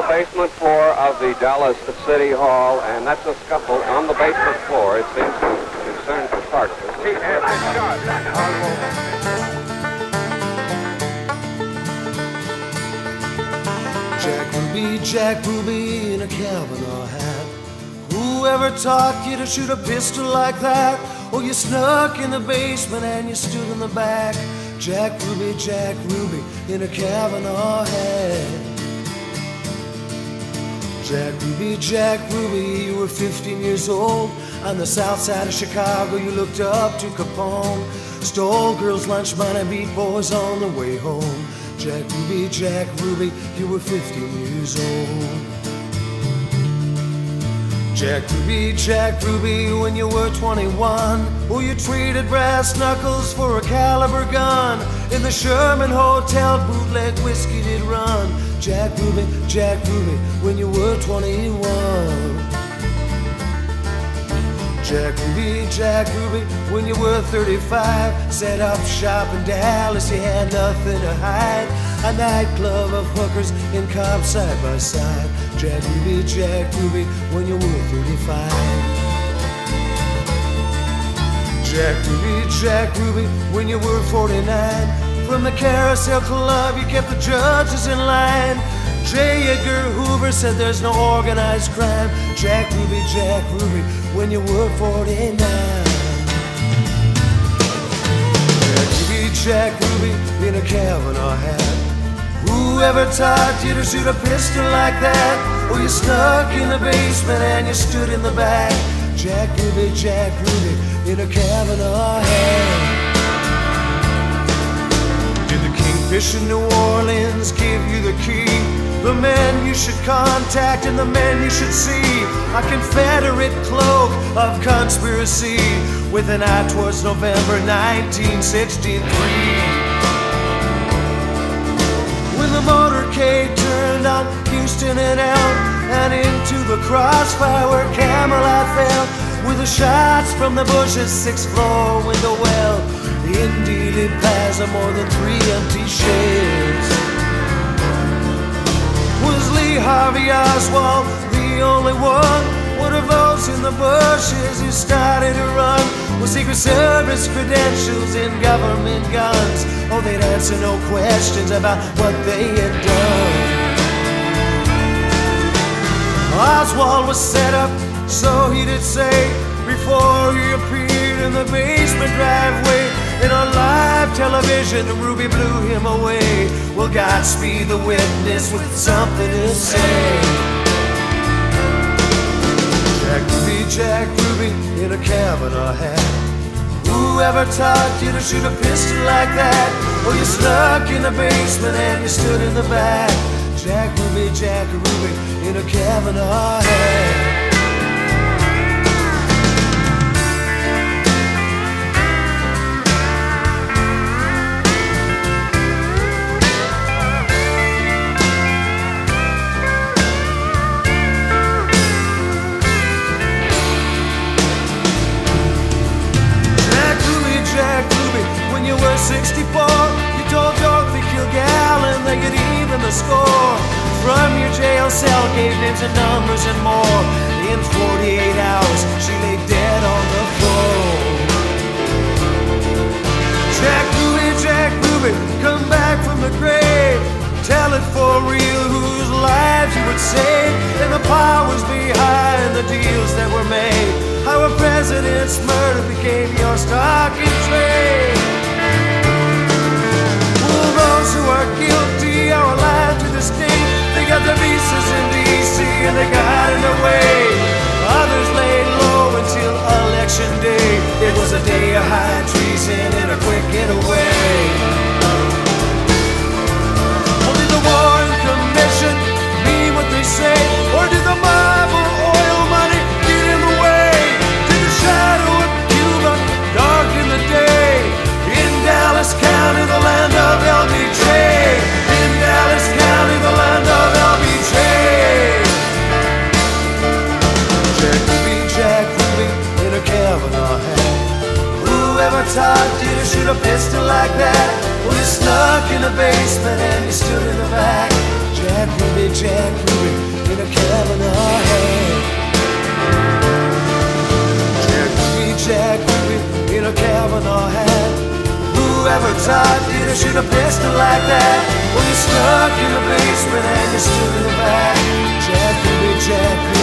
Basement floor of the Dallas City Hall, and that's a scuffle on the basement floor. It seems to concern photographers. Jack Ruby in a Kavanaugh hat. Whoever taught you to shoot a pistol like that? Oh, you snuck in the basement and you stood in the back. Jack Ruby in a Kavanaugh hat. Jack Ruby, you were 15 years old. On the south side of Chicago, you looked up to Capone. Stole girls' lunch money, beat boys on the way home. Jack Ruby, you were 15 years old. Jack Ruby, when you were 21, oh, you traded brass knuckles for a caliber gun. In the Sherman Hotel, bootleg whiskey did run. Jack Ruby, when you were 21. Jack Ruby, when you were 35, set up shop in Dallas, you had nothing to hide. A nightclub of hookers and cops side by side. Jack Ruby, when you were 35. Jack Ruby, when you were 49. From the Carousel Club, you kept the judges in line. J. Edgar Hoover said there's no organized crime. Jack Ruby, when you were 49. Jack Ruby in a Kavanaugh hat. Whoever taught you to shoot a pistol like that? Oh, you snuck in the basement and you stood in the back. Jack Ruby in a Kavanaugh hat. Did the Kingfish in New Orleans give you the key? The men you should contact and the men you should see. A Confederate cloak of conspiracy with an eye towards November 1963. When the motorcade turned on Houston and Elm and into the crossfire where Camelot fell, with the shots from the Bush's 6th floor window well, in Dealey Plaza, more than 3 empty sheds. Was Lee Harvey Oswald the only one? What of those in the bushes who started to run? With Secret Service credentials and government guns? Oh, they'd answer no questions about what they had done. Oswald was set up, so he did say, before he appeared in the basement driveway. And on live television, Ruby blew him away. Well, Godspeed the witness with something to say. Jack Ruby in a Kavanaugh hat. Whoever taught you to shoot a pistol like that? Oh, you snuck in the basement and you stood in the back. Jack Ruby in a Kavanaugh hat. Jack Ruby, when you were 64, you told Dorothy Kilgallen they could even the score. From your jail cell, gave names and numbers and more. In 48 hours, she lay dead on the floor. Jack Ruby, come back from the grave. Tell it for real whose lives you would save, and the powers behind the deals that were made. How a president's murder became your stock in trade. Well, those who are guilty are alive to this day. They got their visas in D.C. and they got in their way. Others laid low until election day. It was a day of high treason and a quick getaway. Well, did the Warren Commission mean what they say, or did the mob taught you to shoot a pistol like that? Well, you snuck in the basement and you stood in the back. Jack Ruby in a Kavanaugh hat. Jack Ruby in a Kavanaugh hat. Whoever taught you to shoot a pistol like that? Well, you snuck in the basement and you stood in the back. Jack Ruby